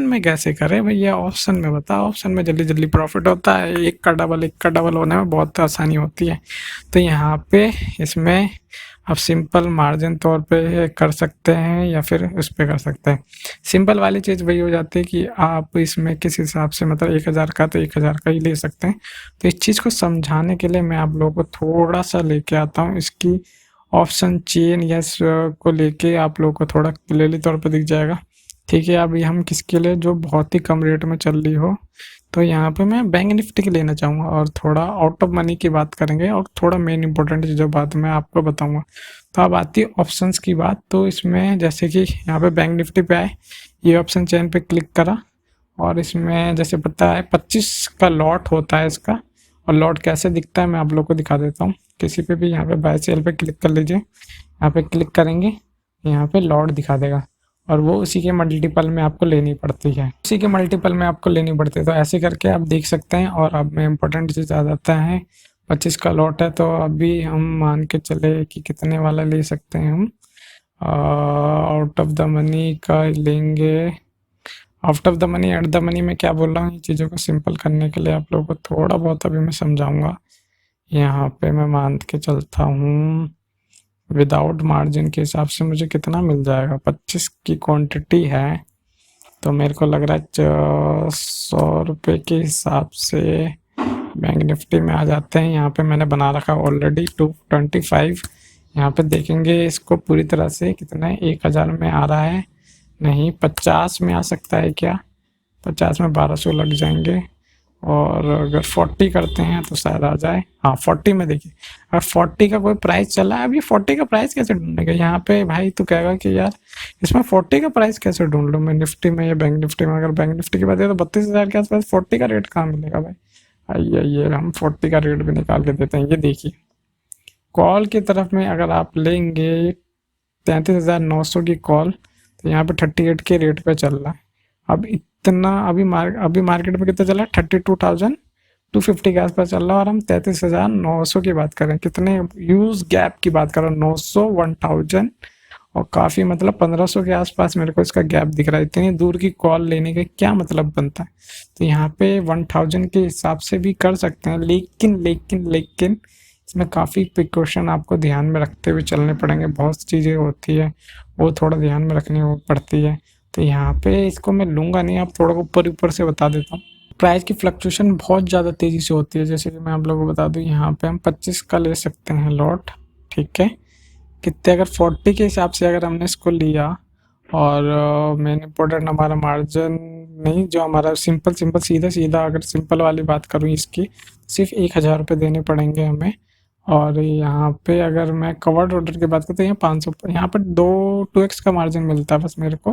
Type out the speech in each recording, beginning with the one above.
में कैसे करें भैया, ऑप्शन में बताओ। ऑप्शन में जल्दी जल्दी प्रॉफिट होता है, एक का डबल होने में बहुत आसानी होती है। तो यहाँ पे इसमें आप सिंपल मार्जिन तौर पे कर सकते हैं या फिर उस पे कर सकते हैं। सिंपल वाली चीज़ वही हो जाती है कि आप इसमें किस हिसाब से मतलब 1000 का तो 1000 का ही ले सकते हैं। तो इस चीज़ को समझाने के लिए मैं आप लोगों को थोड़ा सा लेके आता हूँ। इसकी ऑप्शन चेन या को लेके आप लोगों को थोड़ा क्लियरली तौर पे दिख जाएगा। ठीक है, अभी हम किसके लिए जो बहुत ही कम रेट में चल रही हो, तो यहाँ पे मैं बैंक निफ्टी की लेना चाहूँगा और थोड़ा आउट ऑफ मनी की बात करेंगे और थोड़ा मेन इंपॉर्टेंट चीज़ों बात मैं आपको बताऊँगा। तो अब आती है ऑप्शंस की बात। तो इसमें जैसे कि यहाँ पे बैंक निफ्टी पे आए, ये ऑप्शन चेन पे क्लिक करा और इसमें जैसे पता है 25 का लॉट होता है इसका। और लॉट कैसे दिखता है मैं आप लोग को दिखा देता हूँ। किसी पे भी यहाँ पे बाय सेल पे क्लिक कर लीजिए, यहाँ पे क्लिक करेंगे, यहाँ पे लॉट दिखा देगा और वो उसी के मल्टीपल में आपको लेनी पड़ती है, उसी के मल्टीपल में आपको लेनी पड़ती है। तो ऐसे करके आप देख सकते हैं। और अब में इम्पोर्टेंट चीज़ आ जाता है, 25 का लॉट है तो अभी हम मान के चले कि कितने वाला ले सकते हैं हम। आउट ऑफ द मनी का लेंगे, out of the money at the money में क्या बोल रहा हूँ, चीज़ों को सिंपल करने के लिए आप लोगों को थोड़ा बहुत अभी मैं समझाऊंगा। यहाँ पे मैं मान के चलता हूँ विदाउट मार्जिन के हिसाब से मुझे कितना मिल जाएगा। 25 की क्वांटिटी है तो मेरे को लग रहा है 100 रुपये के हिसाब से बैंक निफ्टी में आ जाते हैं। यहाँ पे मैंने बना रखा ऑलरेडी 225। यहाँ पे देखेंगे इसको पूरी तरह से कितना 1000 में आ रहा है, नहीं 50 में आ सकता है क्या, 50 में 1200 लग जाएंगे। और अगर 40 करते हैं तो शायद आ जाए, हाँ 40 में देखिए अगर 40 का कोई प्राइस चला है। अब ये 40 का प्राइस कैसे ढूंढेगा यहाँ पे भाई, तो कहेगा कि यार इसमें 40 का प्राइस कैसे ढूंढ लूँ मैं निफ्टी में या बैंक निफ्टी में। अगर बैंक निफ्टी की बात है तो 32,000 के आसपास 40 का रेट कहाँ मिलेगा भाई। आइए ये हम 40 का रेट भी निकाल के देते हैं। ये देखिए कॉल की तरफ में अगर आप लेंगे 33,900 की कॉल, तो यहाँ पे 38 के रेट पे चल रहा है। अब इतना अभी मार्केट में कितना चला है, 32,250 के आसपास चल रहा है और हम 33,900 की बात कर रहे हैं। कितने यूज गैप की बात कर रहे हैं, 900 1000 और काफ़ी मतलब 1500 के आसपास मेरे को इसका गैप दिख रहा है। इतनी दूर की कॉल लेने का क्या मतलब बनता है। तो यहाँ पे 1000 के हिसाब से भी कर सकते हैं, लेकिन इसमें काफ़ी प्रिकॉशन आपको ध्यान में रखते हुए चलने पड़ेंगे। बहुत चीज़ें होती है वो थोड़ा ध्यान में रखनी पड़ती है। तो यहाँ पे इसको मैं लूँगा नहीं, आप थोड़ा ऊपर से बता देता हूँ। प्राइस की फ्लक्चुएशन बहुत ज़्यादा तेज़ी से होती है। जैसे कि मैं आप लोगों को बता दूँ, यहाँ पे हम 25 का ले सकते हैं लॉट, ठीक है। कितने अगर 40 के हिसाब से अगर हमने इसको लिया और मेन इम्पोर्टेंट हमारा मार्जिन नहीं, जो हमारा सिंपल सीधा अगर सिंपल वाली बात करूँ इसकी, सिर्फ 1000 रुपये देने पड़ेंगे हमें। और यहाँ पे अगर मैं कवर्ड ऑर्डर की बात करता हूँ, 500, यहाँ पर 2x का मार्जिन मिलता है बस मेरे को,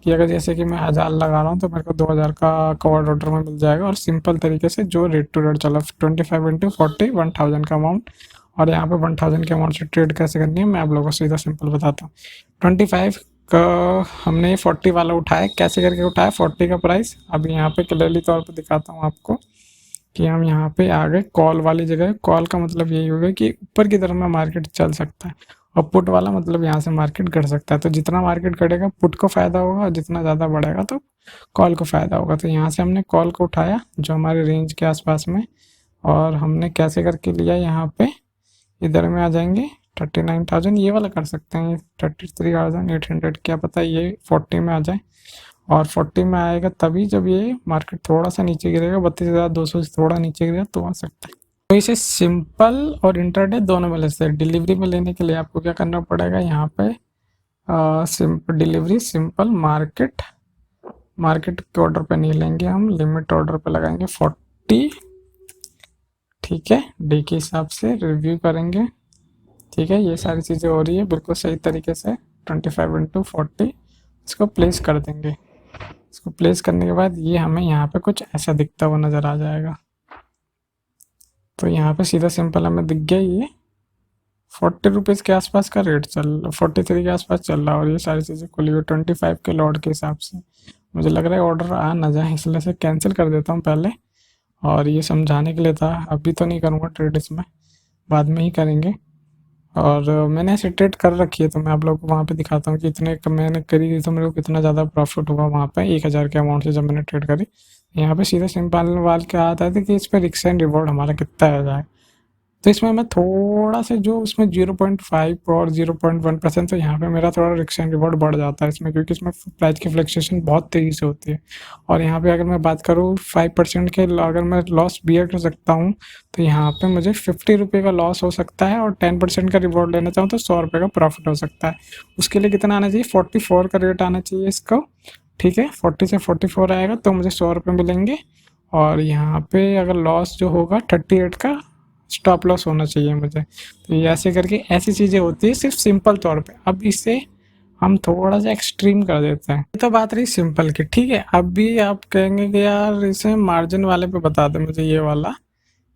कि अगर जैसे कि मैं 1000 लगा रहा हूँ तो मेरे को 2000 का कवर्ड ऑर्डर में मिल जाएगा। और सिंपल तरीके से जो रेट टू रेट चला 25 इंटू 40 1000 का अमाउंट। और यहाँ पे 1000 के अमाउंट से ट्रेड कैसे करनी है मैं आप लोगों को सीधा सिंपल बताता हूँ। 25 का हमने 40 वाला उठाया, कैसे करके उठाया 40 का प्राइस अभी यहाँ पे क्लियरली तौर पे दिखाता हूँ आपको कि हम यहाँ पे आ गए कॉल वाली जगह। कॉल का मतलब यही होगा कि ऊपर की तरफ में मार्केट चल सकता है और पुट वाला मतलब यहाँ से मार्केट घट सकता है। तो जितना मार्केट घटेगा पुट को फ़ायदा होगा और जितना ज़्यादा बढ़ेगा तो कॉल को फ़ायदा होगा। तो यहाँ से हमने कॉल को उठाया जो हमारे रेंज के आसपास में, और हमने कैसे करके लिया, यहाँ पे इधर में आ जाएंगे 39,000, ये वाला कर सकते हैं 33,800, क्या पता ये 40 में आ जाए। और 40 में आएगा तभी जब ये मार्केट थोड़ा सा नीचे गिरेगा, 32,200 से थोड़ा नीचे गिरेगा तो आ सकता है। तो इसे सिंपल और इंट्राडे दोनों में ले सकते हैं। डिलीवरी में लेने के लिए आपको क्या करना पड़ेगा, यहाँ पे सिंपल डिलीवरी सिंपल मार्केट के ऑर्डर पे नहीं लेंगे हम, लिमिट ऑर्डर पे लगाएंगे 40, ठीक है। डे के हिसाब से रिव्यू करेंगे, ठीक है। ये सारी चीज़ें हो रही है बिल्कुल सही तरीके से। 25 इंटू 40 इसको प्लेस कर देंगे। इसको प्लेस करने के बाद ये हमें यहाँ पे कुछ ऐसा दिखता हुआ नज़र आ जाएगा। तो यहाँ पे सीधा सिंपल हमें दिख गया ये 40 रुपीज़ के आसपास का रेट 43 के आसपास चल रहा है। और ये सारी चीज़ें खुली हुई 25 के लॉट के हिसाब से। मुझे लग रहा है ऑर्डर आ ना जाए, इसलिए से कैंसिल कर देता हूँ पहले। और ये समझाने के लिए था, अभी तो नहीं करूँगा ट्रेड इसमें, बाद में ही करेंगे। और मैंने ऐसे ट्रेड कर रखी है, तो मैं आप लोगों को वहाँ पे दिखाता हूँ कि इतने मैंने करी थी तो मेरे को कितना ज़्यादा प्रॉफिट हुआ वहाँ पे 1000 के अमाउंट से जब मैंने ट्रेड करी। यहाँ पे सीधा सिंपल वाल क्या आता है कि इस पर रिस्क एंड रिवॉर्ड हमारा कितना आ जाए। तो इसमें मैं थोड़ा सा जो उसमें 0.5 और 0.1%, तो यहाँ पे मेरा थोड़ा रिस्क एंड रिवॉर्ड बढ़ जाता है इसमें, क्योंकि इसमें प्राइस की फ्लक्चुएशन बहुत तेज़ी से होती है। और यहाँ पे अगर मैं बात करूँ 5% के, अगर मैं लॉस बियर कर सकता हूँ तो यहाँ पे मुझे 50 रुपये का लॉस हो सकता है, और 10% का रिवॉर्ड लेना चाहूँ तो 100 रुपये का प्रॉफिट हो सकता है। उसके लिए कितना आना चाहिए, 44 का रेट आना चाहिए इसको। ठीक है, 40 से 44 आएगा तो मुझे 100 रुपये मिलेंगे। और यहाँ पे अगर लॉस जो होगा 38 का स्टॉप लॉस होना चाहिए मुझे। तो ये ऐसे करके ऐसी चीज़ें होती है सिर्फ सिंपल तौर पे। अब इसे हम थोड़ा सा एक्सट्रीम कर देते हैं। ये तो बात रही सिंपल की, ठीक है। अब भी आप कहेंगे कि यार इसे मार्जिन वाले पे बता दे मुझे, ये वाला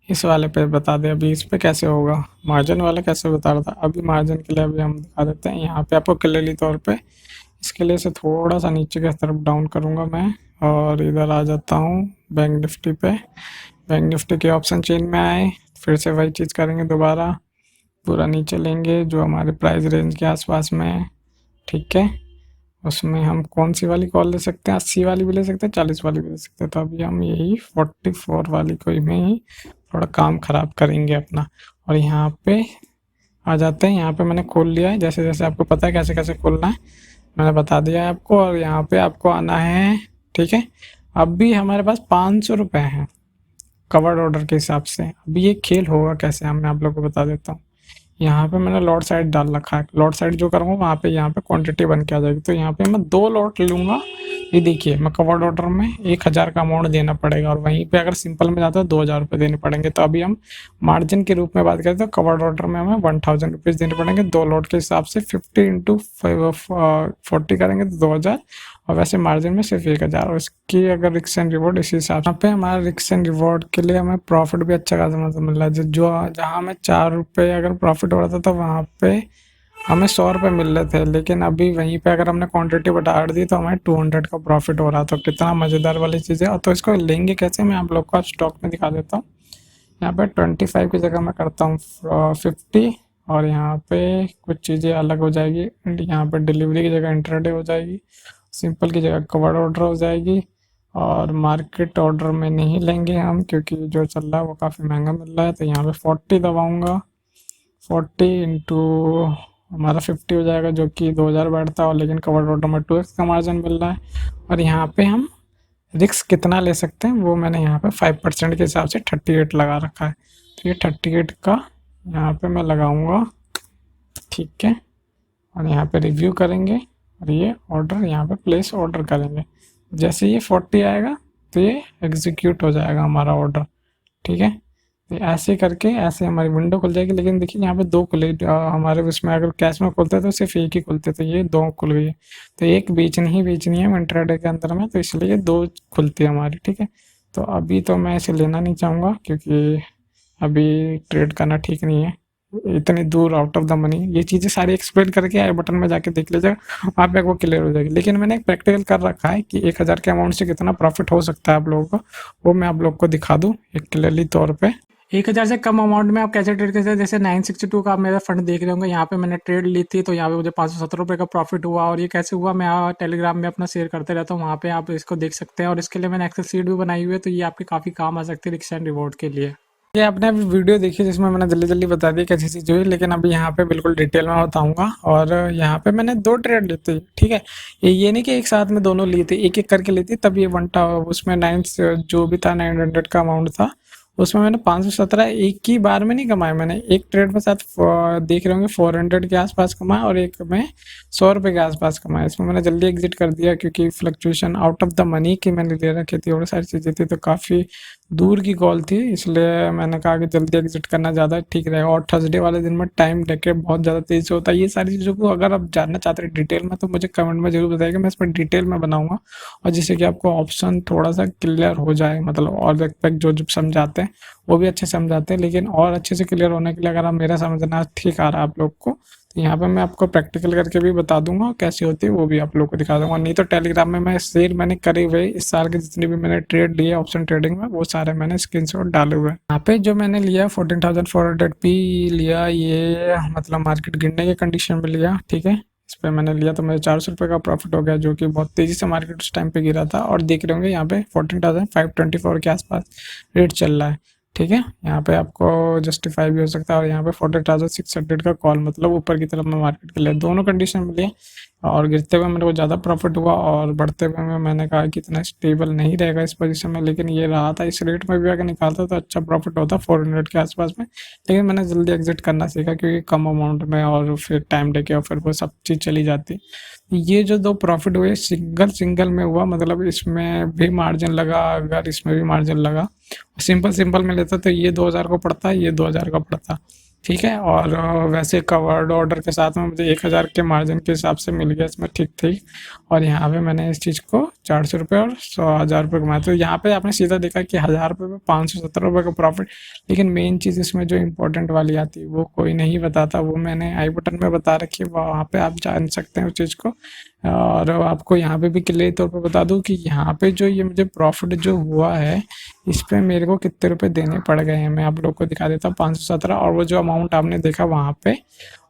इस वाले पे बता दे, अभी इस पे कैसे होगा, मार्जिन वाला कैसे बता रहा था। अभी मार्जिन के लिए अभी हम दिखा देते हैं यहाँ पे आपको क्लियरली तौर पे। इसके लिए से थोड़ा सा नीचे की तरफ डाउन करूँगा मैं, और इधर आ जाता हूँ बैंक निफ्टी पे। बैंक निफ्टी के ऑप्शन चेन में आए, फिर से वही चीज़ करेंगे दोबारा, पूरा नीचे लेंगे जो हमारे प्राइस रेंज के आसपास में है। ठीक है, उसमें हम कौन सी वाली कॉल ले सकते हैं, 80 वाली भी ले सकते हैं, 40 वाली भी ले सकते हैं। तो अभी हम यही 44 वाली कोई में ही थोड़ा काम ख़राब करेंगे अपना। और यहाँ पे आ जाते हैं, यहाँ पे मैंने खोल लिया है, जैसे जैसे आपको पता है कैसे कैसे खोलना है मैंने बता दिया है आपको। और यहाँ पे आपको आना है, ठीक है। अब भी हमारे पास 500 रुपये हैं कवर्ड ऑर्डर के हिसाब से। अभी ये खेल होगा कैसे, हम मैं आप लोग को बता देता हूँ। यहाँ पे मैंने लॉट साइड डाल रखा है, लॉट साइड जो करूँगा वहाँ पे यहाँ पे क्वांटिटी बन के आ जाएगी। तो यहाँ पे मैं 2 लॉट लूँगा। ये देखिए मैं कवर्ड ऑर्डर में 1000 का अमाउंट देना पड़ेगा, और वहीं पे अगर सिंपल में जाता है 2000 रुपये देने पड़ेंगे। तो अभी हम मार्जिन के रूप में बात करें तो कवर्ड ऑर्डर में हमें 1000 रुपीज़ देने पड़ेंगे 2 लॉट के हिसाब से। 50 इंटू 40 करेंगे तो 2000, और वैसे मार्जिन में सिर्फ 1000। और इसकी अगर रिस्क एंड रिवॉर्ड इसी हिसाब से, यहाँ पे हमारा रिस्क एंड रिवॉर्ड के लिए हमें प्रॉफिट भी अच्छा खासा मतलब मिल रहा है। जो जहाँ हमें 4 रुपये अगर प्रॉफिट हो रहा था तो वहाँ पे हमें 100 रुपये मिल रहे थे, लेकिन अभी वहीं पे अगर हमने क्वांटिटी बढ़ा दी तो हमें 200 का प्रॉफिट हो रहा। तो कितना मज़ेदार वाली चीज़ है। और तो इसको लेंगे कैसे, मैं आप लोग को स्टॉक में दिखा देता हूँ। यहाँ पे 25 की जगह मैं करता हूँ 50, और यहाँ पे कुछ चीज़ें अलग हो जाएगी। यहाँ पे डिलीवरी की जगह इंट्राडे हो जाएगी, सिंपल की जगह कवर ऑर्डर हो जाएगी, और मार्केट ऑर्डर में नहीं लेंगे हम क्योंकि जो चल रहा है वो काफ़ी महंगा मिल रहा है। तो यहाँ पे 40 दबाऊँगा, 40 इंटू हमारा 50 हो जाएगा, जो कि 2000 बैठता है, और लेकिन कवर ऑर्डर में 2x का मार्जिन मिल रहा है। और यहाँ पे हम रिस्क कितना ले सकते हैं वो मैंने यहाँ पे 5% के हिसाब से 38 लगा रखा है। तो ये 38 का यहाँ पे मैं लगाऊंगा, ठीक है। और यहाँ पे रिव्यू करेंगे, और ये ऑर्डर यहाँ पे प्लेस ऑर्डर करेंगे। जैसे ये 40 आएगा तो ये एग्जीक्यूट हो जाएगा हमारा ऑर्डर, ठीक है। तो ऐसे करके ऐसे हमारी विंडो खुल जाएगी। लेकिन देखिए यहाँ पे 2 खुले, हमारे उसमें अगर कैश में खुलते तो सिर्फ एक ही खुलते, तो ये 2 खुल गई है। तो एक बेचनी ही बेचनी है इंट्राडे के अंदर में, तो इसलिए 2 खुलती है हमारी, ठीक है। तो अभी तो मैं इसे लेना नहीं चाहूँगा क्योंकि अभी ट्रेड करना ठीक नहीं है इतनी दूर आउट ऑफ द मनी। ये चीज़ें सारी एक्सप्लेन करके आई बटन में जाके देख लीजिएगा, वहाँ पे वो क्लियर हो जाएगी। लेकिन मैंने एक प्रैक्टिकल कर रखा है कि 1000 के अमाउंट से कितना प्रॉफिट हो सकता है आप लोगों को, वो मैं आप लोग को दिखा दूँ एक क्लियरली तौर पे। 1000 से कम अमाउंट में आप कैसे ट्रेड कर सकते हैं। जैसे 962 का आप मेरा फंड देख रहे होंगे, यहाँ पे मैंने ट्रेड ली थी तो यहाँ पे मुझे 570 रुपये का प्रॉफिट हुआ। और ये कैसे हुआ मैं टेलीग्राम में अपना शेयर करते रहता हूँ, वहाँ पे आप इसको देख सकते हैं। और इसके लिए मैंने एक्सेल शीट भी बनाई हुई है, तो ये आपके काफ़ी काम आ सकती है रिस्क एंड रिवॉर्ड के लिए। ये आपने अभी वीडियो देखी जिसमें मैंने जल्दी जल्दी बता दी कैसी चीज़ हुई, लेकिन अभी यहाँ पे बिल्कुल डिटेल में बताऊंगा। और यहाँ पे मैंने 2 ट्रेड ली थी, ठीक है। ये नहीं कि एक साथ में दोनों ली थी, एक एक करके ली थी। तब ये उसमें 9 जो भी था 900 का अमाउंट था, उसमें मैंने 517 एक ही बार में नहीं कमाए। मैंने एक ट्रेड में साथ देख रहे होंगे 400 के आसपास कमाया, और एक में 100 रुपये के आसपास कमाया। इसमें मैंने जल्दी एग्जिट कर दिया क्योंकि fluctuation out of the money की मैंने ले रखी थी और सारी चीज़ें थी, तो काफ़ी दूर की कॉल थी, इसलिए मैंने कहा कि जल्दी एग्जिट करना ज़्यादा ठीक रहेगा। और थर्सडे वाले दिन में टाइम लेके बहुत ज़्यादा तेज़ से होता है। ये सारी चीज़ों को अगर आप जानना चाहते हैं डिटेल में तो मुझे कमेंट में जरूर बताइएगा, मैं इस पर डिटेल में बनाऊंगा। और जिससे कि आपको ऑप्शन थोड़ा सा क्लियर हो जाए, मतलब और जो समझाते हैं वो भी अच्छे से समझाते हैं। लेकिन और अच्छे से क्लियर होने के लिए अगर आप मेरा समझना ठीक आ रहा है आप लोग को, तो यहाँ पे मैं आपको प्रैक्टिकल करके भी बता दूंगा कैसी होती है, वो भी आप लोग को दिखा दूंगा। नहीं तो टेलीग्राम में मैं शेयर मैंने करे हुए इस साल के जितने भी मैंने ट्रेड लिए ऑप्शन ट्रेडिंग में, वो सारे मैंने स्क्रीनशॉट डाले हुए हैं। यहाँ पे जो मैंने लिया 14,400 पी लिया, ये मतलब मार्केट गिरने के कंडीशन में लिया, ठीक है। इस पे मैंने लिया तो मेरे 400 रुपये का प्रॉफिट हो गया, जो कि बहुत तेजी से मार्केट उस टाइम पे गिरा था। और देख रहे होंगे यहाँ पे 14,524 के आसपास रेट चल रहा है, ठीक है। यहाँ पे आपको जस्टिफाई भी हो सकता है। और यहाँ पे 14,600 का कॉल, मतलब ऊपर की तरफ में मार्केट के लिए दोनों कंडीशन में लिए। और गिरते हुए मेरे को ज़्यादा प्रॉफिट हुआ, और बढ़ते हुए में मैंने कहा कि इतना स्टेबल नहीं रहेगा इस पोजीशन में, लेकिन ये रहा था। इस रेट में भी अगर निकालता तो अच्छा प्रॉफिट होता 400 के आसपास में। लेकिन मैंने जल्दी एग्जिट करना सीखा, क्योंकि कम अमाउंट में और फिर टाइम लेके और फिर वो सब चीज़ चली जाती। ये जो दो प्रॉफिट हुए सिंगल सिंगल में हुआ, मतलब इसमें भी मार्जिन लगा, अगर इसमें भी मार्जिन लगा, सिंपल सिंपल में लेता तो ये 2,000 को पड़ता, ये 2,000 का पड़ता, ठीक है। और वैसे कवर्ड ऑर्डर के साथ में मुझे 1,000 के मार्जिन के हिसाब से मिल गया इसमें, ठीक ठीक। और यहाँ पे मैंने इस चीज़ को 400 रुपये और 100,000 रुपये कमाया। तो यहाँ पे आपने सीधा देखा कि 1,000 रुपये में 517 रुपये का प्रॉफिट। लेकिन मेन चीज़ इसमें जो इंपॉर्टेंट वाली आती है वो कोई नहीं बताता, वो मैंने आई बटन में बता रखी है, वहाँ पे आप जान सकते हैं उस चीज़ को। और आपको यहाँ पे भी क्लियर तौर पे बता दूँ कि यहाँ पे जो ये मुझे प्रॉफिट जो हुआ है, इस पे मेरे को कितने रुपए देने पड़ गए हैं, मैं आप लोग को दिखा देता हूँ। 517, और वो जो अमाउंट आपने देखा वहाँ पे,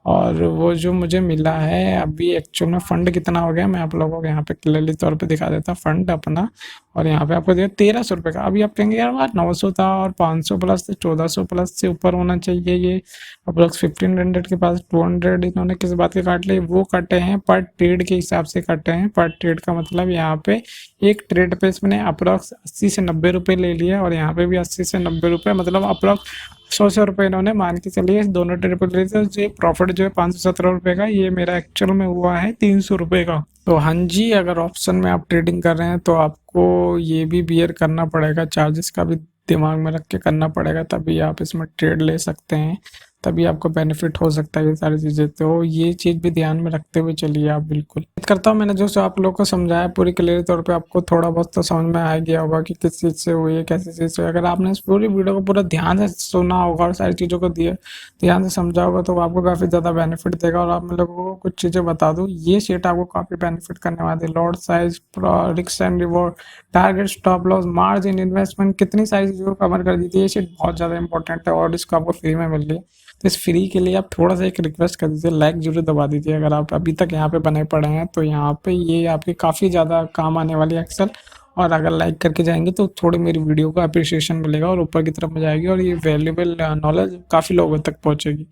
और वो जो मुझे मिला है अभी एक्चुअल में फंड कितना हो गया, मैं आप लोगों को यहाँ पे क्लियरली तौर पे दिखा देता हूँ फंड अपना। और यहाँ पे आपको दिया 1,300 रुपये का। अभी आप कहेंगे यार वहाँ 900 था और 500 प्लस से 1,400 प्लस से ऊपर होना चाहिए, ये अप्रोक्स 1,500 के पास 200 इन्होंने किस बात के काट लिए, वो कटे हैं पर ट्रेड के हिसाब से कटे हैं। पर ट्रेड का मतलब यहाँ पे एक ट्रेड पे इसमें अप्रोक्स 80 से 90 रुपये ले लिए, और यहाँ पे भी 80 से 90 रुपये, मतलब अप्रोक्स 100 रुपये इन्होंने मान के चलिए दोनों ट्रेड पर लिए थे। जो प्रॉफिट जो है 517 रुपये का, ये मेरा एक्चुअल में हुआ है 300 रुपये का। तो हाँ जी, अगर ऑप्शन में आप ट्रेडिंग कर रहे हैं तो आपको ये भी बियर करना पड़ेगा, चार्जेस का भी दिमाग में रख के करना पड़ेगा, तभी आप इसमें ट्रेड ले सकते हैं, तभी आपको बेनिफिट हो सकता है ये सारी चीज़ें। तो ये चीज़ भी ध्यान में रखते हुए चलिए आप। बिल्कुल उम्मीद करता हूँ मैंने जो आप लोगों को समझाया पूरी क्लियर तौर पे आपको थोड़ा बहुत तो समझ में आ गया होगा कि किस चीज़ से हुई है, कैसी चीज़ से। अगर आपने इस पूरी वीडियो को पूरा ध्यान से सुना होगा और सारी चीज़ों को ध्यान से समझा होगा, तो आपको काफ़ी ज़्यादा बेनिफिट देगा। और आप मैं लोगों को कुछ चीज़ें बता दूँ, ये शेट आपको काफ़ी बेनिफिट करने वाली है। Lot size, risk and reward, target, stop loss, margin, investment, कितनी सारी चीज़ों को कवर कर दी थी। ये शेट बहुत ज़्यादा इंपॉर्टेंट है और इसको आपको फ्री में मिल रही है। तो इस फ्री के लिए आप थोड़ा सा एक रिक्वेस्ट कर दीजिए, लाइक जरूर दबा दीजिए। अगर आप अभी तक यहाँ पे बने पड़े हैं तो यहाँ पे ये आपके काफ़ी ज़्यादा काम आने वाली है एक्सेल। और अगर लाइक करके जाएंगे तो थोड़ी मेरी वीडियो को अप्रिसिएशन मिलेगा और ऊपर की तरफ में जाएगी, और ये वैल्यूएबल नॉलेज काफ़ी लोगों तक पहुँचेगी।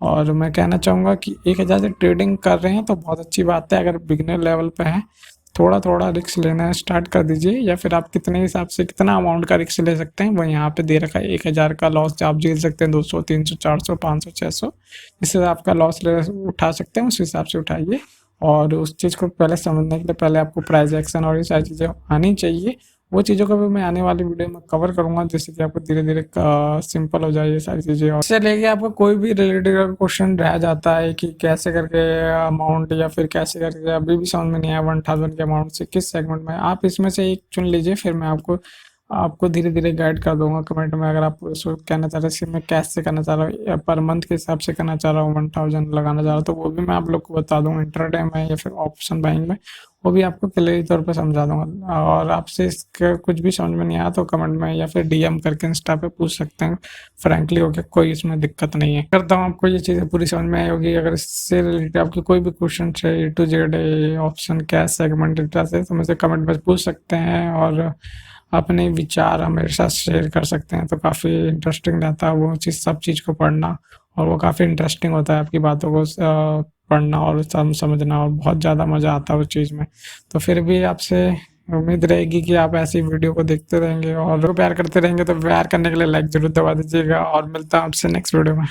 और मैं कहना चाहूँगा कि 1,000 से ट्रेडिंग कर रहे हैं तो बहुत अच्छी बात है। अगर बिगनर लेवल पे है, थोड़ा थोड़ा रिस्क लेना स्टार्ट कर दीजिए, या फिर आप कितने हिसाब से कितना अमाउंट का रिस्क ले सकते हैं वो यहाँ पे दे रखा है। 1,000 का लॉस आप झेल सकते हैं, 200, 300, 400, 500, 600, इससे आपका लॉस ले उठा सकते हैं, उस हिसाब से उठाइए। और उस चीज़ को पहले समझने के लिए पहले आपको प्राइस एक्शन और ये सारी चीज़ें आनी चाहिए। वो चीज़ों को भी मैं आने वाली वीडियो में कवर करूँगा, जिससे कि आपको धीरे धीरे सिंपल हो जाए ये सारी चीज़ें। और इससे लेके आपको कोई भी रिलेटेड क्वेश्चन रह जाता है कि कैसे करके अमाउंट, या फिर कैसे करके अभी भी समझ में नहीं आया 1,000 के अमाउंट से किस सेगमेंट में, आप इसमें से एक चुन लीजिए, फिर मैं आपको धीरे धीरे गाइड कर दूंगा कमेंट में। अगर आप उसको कहना चाह रहे हैं मैं कैश से करना चाह रहा हूँ या पर मंथ के हिसाब से करना चाह रहा हूँ, 1,000 लगाना चाह रहा हूँ, तो वो भी मैं आप लोग को बता दूंगा इंट्राडे में या फिर ऑप्शन बाइंग में, वो भी आपको क्लियर तौर पर समझा दूंगा। और आपसे इसका कुछ भी समझ में नहीं आया तो कमेंट में या फिर डीएम करके इंस्टा पे पूछ सकते हैं, फ्रैंकली होके, कोई इसमें दिक्कत नहीं है। करता हूँ आपको ये चीज़ें पूरी समझ में आई होगी। अगर इससे रिलेटेड आपके कोई भी क्वेश्चन है A to Z option cash segment data से, तो मुझे कमेंट में पूछ सकते हैं और अपने विचार हमारे साथ शेयर कर सकते हैं। तो काफ़ी इंटरेस्टिंग रहता है वो चीज़, सब चीज़ को पढ़ना, और वो काफ़ी इंटरेस्टिंग होता है आपकी बातों को पढ़ना और समझना, और बहुत ज़्यादा मज़ा आता है उस चीज़ में। तो फिर भी आपसे उम्मीद रहेगी कि आप ऐसी वीडियो को देखते रहेंगे और प्यार करते रहेंगे। तो प्यार करने के लिए लाइक जरूर दबा दीजिएगा, और मिलता हूँ आपसे नेक्स्ट वीडियो में।